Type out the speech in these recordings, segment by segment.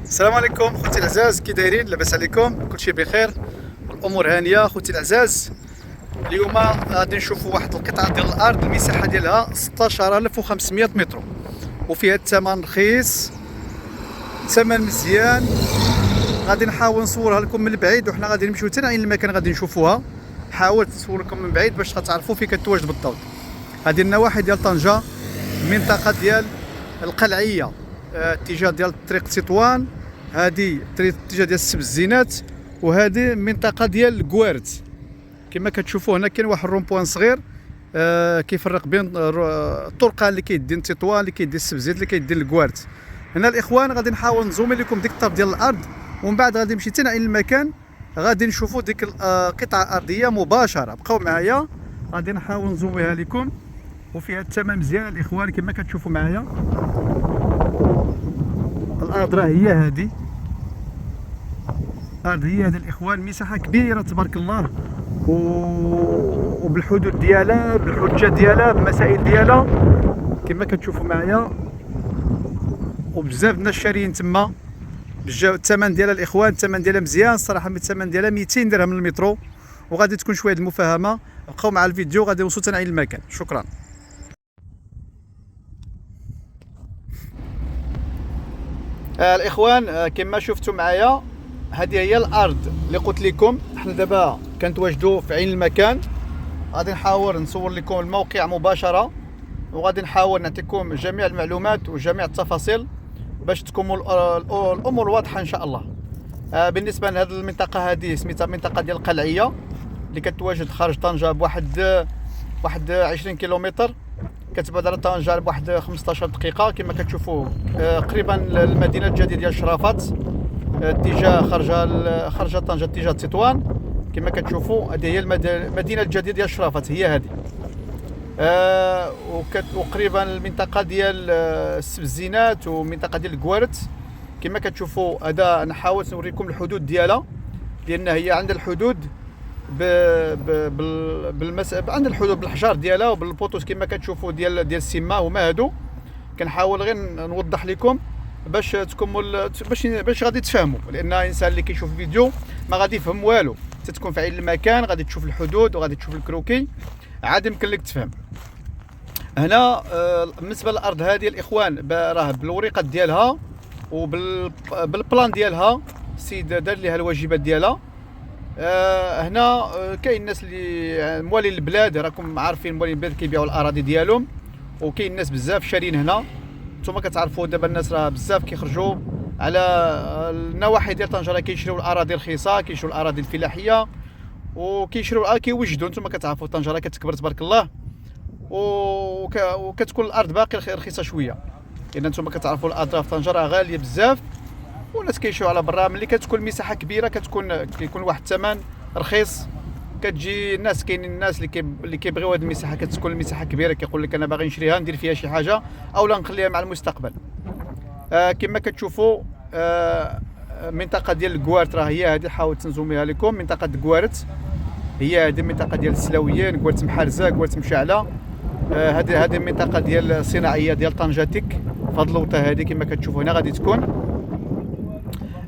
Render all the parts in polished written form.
السلام عليكم خوتي العزاز، كي دايرين؟ لاباس عليكم؟ كلشي بخير، الامور هانيه خوتي العزاز. اليوم غادي نشوفوا واحد القطعه ديال الارض، المساحه ديالها 16500 متر، وفيها الثمن رخيص، ثمن مزيان. غادي نحاول نصورها لكم من بعيد، وحنا غادي نمشيو حتى لعين المكان غادي نشوفوها. حاولت نصور لكم من بعيد باش غتعرفوا فين كتواجد بالضبط. هذه النواحي ديال طنجه، المنطقه ديال القلعيه، اتجاه ديال طريق تطوان، هذه اتجاه ديال السبزينات، وهذه منطقه ديال الكوارت. كما كتشوفوا هنا كاين واحد الرومبوان صغير كيفرق بين الطرقه اللي كيدي تطوان، اللي كيدي السبزينات، اللي كيدي الكوارت. هنا الاخوان غادي نحاول نزومي لكم ديك الطرف ديال الارض، ومن بعد غادي نمشي حتى لعين المكان، غادي نشوفوا ديك القطعه الارضيه مباشره. بقاو معايا، غادي نحاول نزوميها لكم، وفيها الثمن مزيان الاخوان كما كتشوفوا معايا. الارض راه هي هذه، الارض هي هذه الاخوان، مساحه كبيره تبارك الله، وبالحدود ديالها، بالحجه ديالها، بالمسائل ديالها كما كتشوفوا معايا. وبزاف الناس شاريين تما. الثمن ديالها الاخوان، الثمن ديالها مزيان الصراحه، الثمن ديالها 200 درهم للمترو، وغادي تكون شويه المفاهمه. بقاو مع الفيديو، غادي نوصلوا حتى لعين المكان. شكرا. الاخوان كما شفتوا معايا، هذه هي الارض اللي قلت لكم. احنا دابا كنتواجدوا في عين المكان، غادي نحاول نصور لكم الموقع مباشره، وغادي نحاول نعطيكم جميع المعلومات وجميع التفاصيل باش تكون الامور واضحه ان شاء الله. بالنسبه لهذه المنطقه، هذه سميتها منطقه ديال القلعيه، اللي كتواجد خارج طنجه بواحد 20 كيلومتر، كتبعد على طنجه بواحد 15 دقيقه. كما كتشوفوا قريبا المدينه الجديده ديال شرافات، اتجاه خارج طنجه اتجاه تطوان. كما كتشوفوا هذه هي المدينه الجديده ديال شرافات، هي هذه. وقريبا المنطقه ديال السبزينات ومنطقه ديال الكوارت. كما كتشوفوا هذا نحاول نوريكم الحدود ديالها، لان هي عند الحدود عند الحدود بالحجار ديالها وبالبوطوس كما كتشوفوا ديال السما هما هادو. كنحاول غير نوضح لكم باش تكونوا باش غادي تفهموا، لان الانسان اللي كيشوف الفيديو ما غادي يفهم والو. تتكون في عين المكان غادي تشوف الحدود وغادي تشوف الكروكي، عاد يمكن لك تفهم. هنا بالنسبه للارض هذه الاخوان، راه بالوريقات ديالها وبالبلان ديالها، السيد دار ليها الواجبات ديالها. هنا كاين الناس اللي موالين البلاد، راكم عارفين موالين البلاد كيبيعوا الاراضي ديالهم، وكاين الناس بزاف شارين هنا. نتوما كتعرفوا دابا الناس راه بزاف كيخرجوا على النواحي ديال طنجه، راه كيشريو الاراضي رخيصه، كيشريو الاراضي الفلاحيه، وكيشريو كيوجدوا. نتوما كتعرفوا طنجه راه كتكبر تبارك الله، وكتكون الارض باقي رخيصه شويه، لان نتوما كتعرفوا الارض في طنجه راه غاليه بزاف، والناس كيشريو على برا. ملي كتكون مساحه كبيره كيكون واحد الثمن رخيص. كتجي الناس، كاينين الناس اللي كيبغيو هذه المساحه، كتكون المساحه كبيره، كيقول لك انا باغي نشريها ندير فيها شي حاجه، او لا نخليها مع المستقبل. كما كتشوفوا منطقه ديال الكوارت راه هي هذه، حاولت نزوميها لكم. منطقه الكوارت هي هذه المنطقه ديال السلاويين، كوارت محرزه، كوارت مشعله. هذه المنطقه ديال الصناعيه ديال طنجاتك، فهاد اللوطه هذه كما كتشوفوا هنا غادي تكون.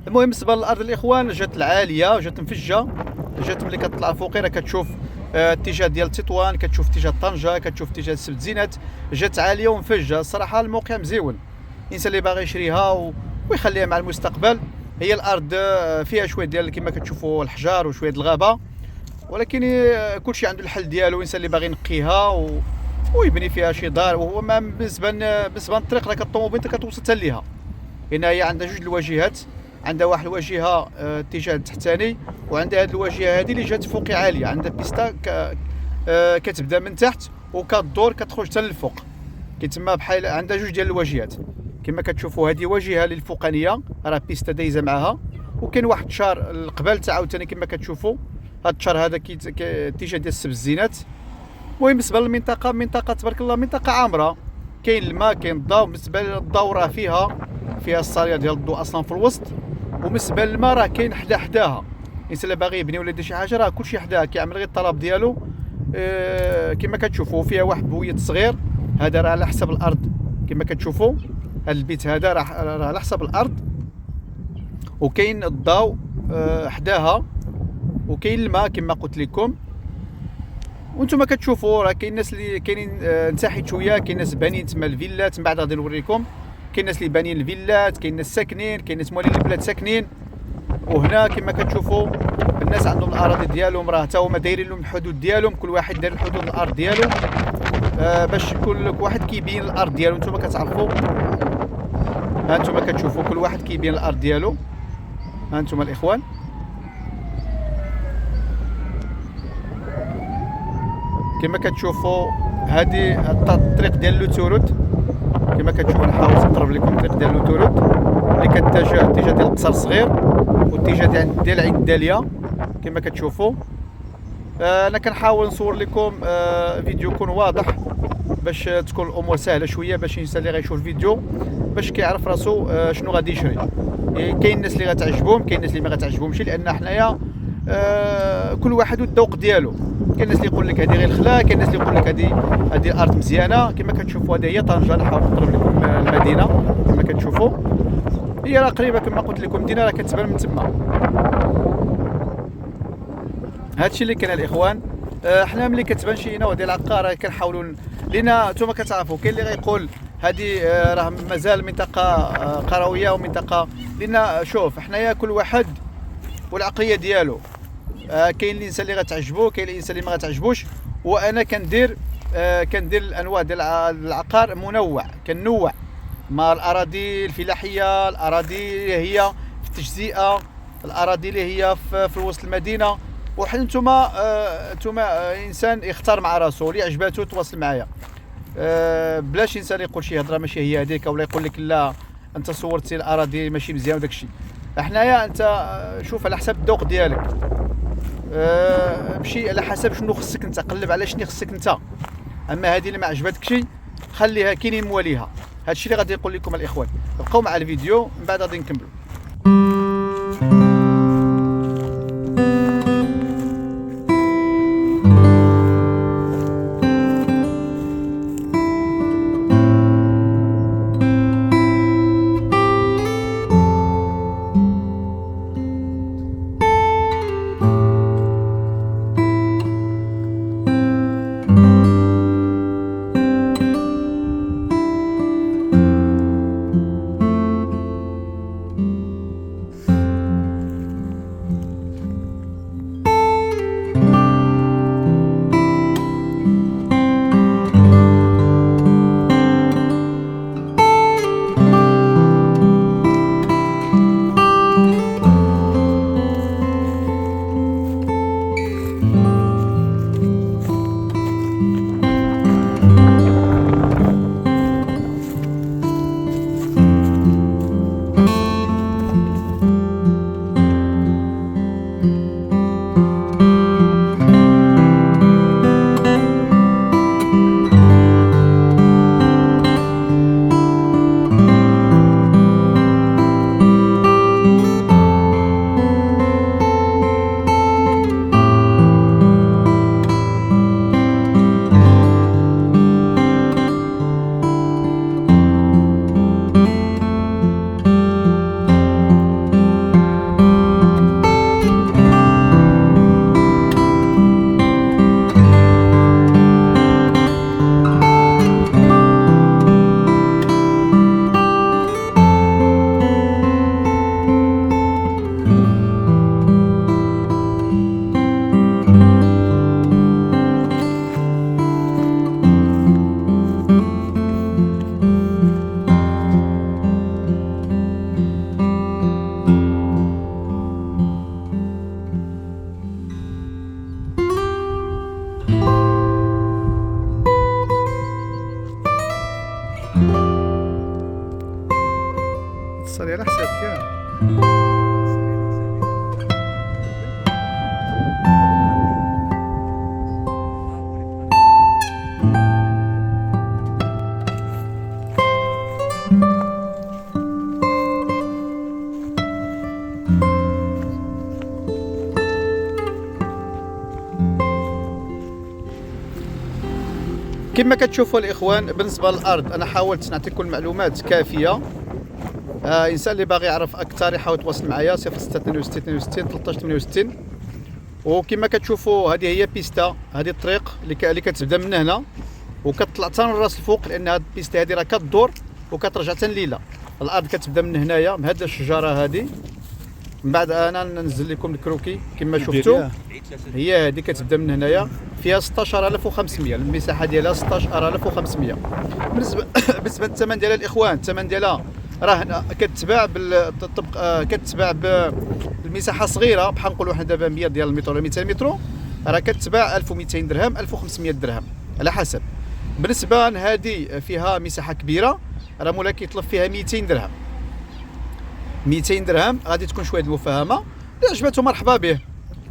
المهم بالنسبه للارض الاخوان، جات العاليه، جات مفجه، جات ملي كتطلع فوقي راه كتشوف اتجاه ديال تطوان، كتشوف اتجاه طنجه، كتشوف اتجاه السبتزينات. جات عاليه ومفجه الصراحه. الموقع مزيون، الانسان اللي باغي يشريها ويخليها مع المستقبل. هي الارض فيها شويه ديال كما كتشوفوا الحجار وشويه الغابه، ولكن كلشي عنده الحل ديالو. الانسان اللي باغي ينقيها ويبني فيها شي دار، وهو ما بالنسبه للطريق راه كطوموبيل كتوصل حتى ليها. هنا هي عندها جوج الواجهات، عندها واحد الواجهه اتجاه التحتاني، وعندها هذه الواجهه هذه اللي جات فوقي عاليه، عندها بيستا كتبدا من تحت وكتدور كتخرج حتى للفوق. كيتسمى بحال عندها جوج ديال الواجهات. كما كتشوفوا هذه واجهه للفوقانيه، راه بيستا دايزه معاها، وكاين واحد الشار القبال تاع عاوتاني كما كتشوفوا. هذا الشار هذا اتجاه ديال السبزينات. المهم بالنسبه للمنطقه، منطقه تبارك الله منطقه عامره، كاين الماء، كاين الضوء. بالنسبه للضوء راه فيها الصاليه ديال الضوء اصلا في الوسط، وبالنسبه للماء راه كاين حداها. الانسان اللي باغي يبني ولا يدير شي حاجه راه كلشي حداها، كيعمل غير الطلب ديالو. كما كتشوفوا فيها واحد بويت صغير، هذا راه على حسب الارض. كما كتشوفوا هذا البيت هذا راه على حسب الارض، وكاين الضوء حداها، وكاين الماء كما قلت لكم. وانتم كتشوفوا راه كاين الناس اللي كاينين نتاحيت شويه، كاين ناس بانين تما الفيلات، من بعد غادي نوريكم. كاين ناس اللي بانين الفيلات، كاين ناس ساكنين، كاين ناس موالين البلاد ساكنين. وهنا كما كتشوفوا الناس عندهم الاراضي ديالهم، راه حتى هما دايرين لهم الحدود ديالهم، كل واحد داير الحدود الارض ديالو باش كل واحد كيبين الارض ديالو. نتوما كتعرفوا، ها نتوما كتشوفوا كل واحد كيبين الارض ديالو. ها نتوما الاخوان، كما كتشوفوا هذه الطريق ديال لوتوروت. كما كتشوفوا نحاول نقرب لكم الطريق ديال لوتوروت اللي كتجه اتجاه ديال القصر الصغير واتجاه ديال عين الداليه. كما كتشوفوا انا كنحاول نصور لكم فيديو يكون واضح باش تكون الامور سهله شويه، باش الانسان اللي غيشوف الفيديو باش كيعرف راسو شنو غادي يشري. كاين الناس اللي غتعجبهم، كاين الناس اللي ما غتعجبهمش، لان حنايا كل واحد والذوق ديالو. كاين الناس اللي يقول لك هذه غير الخلا، كاين الناس اللي يقول لك هذه الارض مزيانه. كما كتشوفوا هذه هي طنجه، نحاول نقرب لكم المدينه. كما كتشوفوا هي راه قريبه، كما قلت لكم المدينه راه كتبان من تما. هادشي اللي كان الاخوان. حنا ملي كتبان شي نوع ديال العقار كنحاولوا، لان نتوما كتعرفوا كاين اللي غيقول هذه راه مازال منطقه قرويه ومنطقه، لان شوف حنايا كل واحد والعقليه ديالو. كاين الانسان اللي غتعجبو، كاين الانسان اللي ما غتعجبوش. وانا كندير الانواع ديال العقار منوع، كنوع ما الأراضي الفلاحية، الأراضي اللي هي في التجزئة، الأراضي اللي هي في وسط المدينة. وحنا نتوما إنسان يختار مع راسو، اللي عجباتو تواصل معايا. بلاش إنسان يقول شي هضرة ماشي هي هذيك، ولا يقول لك لا أنت صورتي الأراضي ماشي مزيان وداك الشيء. حنايا أنت شوف على حسب الذوق ديالك، مشي على حسب شنو خصك أنت، قلب على شنو خصك أنت. أما هذه اللي ما عجبتكش خليها، كاينين مواليها. هادشي اللي غادي نقول لكم الاخوان. بقاو مع الفيديو من بعد غادي نكملوا. تصلي على حسابك يا كما كتشوفوا الاخوان. بالنسبه للارض انا حاولت نعطيكم المعلومات كافيه. انسان اللي باغي يعرف اكثر يحاول يتواصل معايا 0662 62 13 68. وكما كتشوفوا هذه هي بيستا، هذه الطريق اللي كتبدا من هنا وكتطلع حتى لراس الفوق، لان هذه البيستا هذه راه كدور وكترجع حتى لليله. الارض كتبدا من هنايا من هذه الشجره هذه، من بعد انا ننزل لكم الكروكي كما شفتوا. هي هذه كتبدا من هنايا، فيها 16500 المساحه ديالها 16500. بالنسبه للثمن ديالها الاخوان، الثمن ديالها راه هنا كتباع كتباع بالمساحه صغيره، بحال نقولوا حنا دابا 100 ديال المتر ولا 200 متر، راه كتباع 1200 درهم 1500 درهم على حسب. بالنسبه لهذه فيها مساحه كبيره، راه مولاي كيطلب فيها 200 درهم. 200 درهم غادي تكون شويه المفاهمه. اللي عجبته مرحبا به.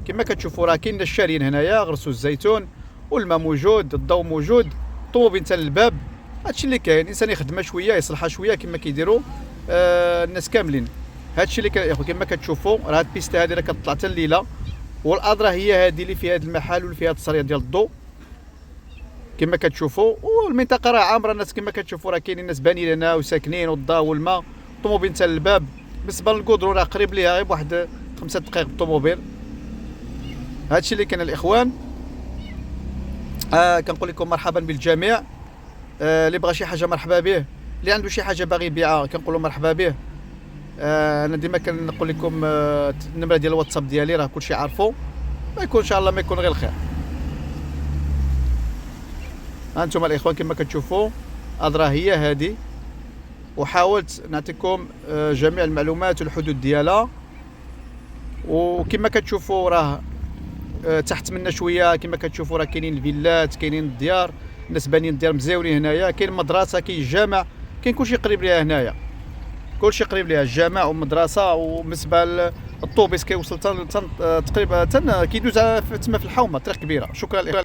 كما كتشوفوا راه كاين الشارين هنايا، غرسوا الزيتون والماء موجود، الضوء موجود، طوموبيل حتى للباب. هادشي اللي كاين، الانسان يخدمها شويه يصلحها شويه كما كيديروا الناس كاملين. هادشي اللي كاين كما كتشوفوا. راه هاد البيستا هادي راه كتطلع حتى الليله، والأضرة هي هادي اللي فيها هاد المحل واللي فيها هاد التصريح ديال الضوء كما كتشوفوا. والمنطقه راه عامره الناس كما كتشوفوا، راه كاينين الناس بانين هنا وساكنين، والضوء والماء، طوموبيل حتى للباب. بالنسبه للكودرون راه قريب ليها غير بواحد 5 دقائق بالطوموبيل. هادشي اللي كان الاخوان. كنقول لكم مرحبا بالجميع. اللي بغى شي حاجه مرحبا به، اللي عنده شي حاجه باغي يبيعها كنقولوا مرحبا به. انا ديما كنقول لكم النمره ديال الواتساب ديالي راه كلشي عارفو، ما يكون ان شاء الله ما يكون غير الخير. هانتوما الاخوان كما كتشوفوا اضرا هي هذه، وحاولت نعطيكم جميع المعلومات والحدود ديالها. وكما كتشوفوا راه تحت منا شويه كما كتشوفوا راه كاينين الفيلات، كاينين الديار، الناس بانين الديار مزيونين هنايا، كاين مدرسه، كاين الجامع، كاين كلشي قريب ليها هنايا، كلشي قريب ليها، الجامع والمدرسه. وبالنسبه للطوبيس كيوصل تقريبا كيدوز تما في الحومه، طريق كبيره. شكرا.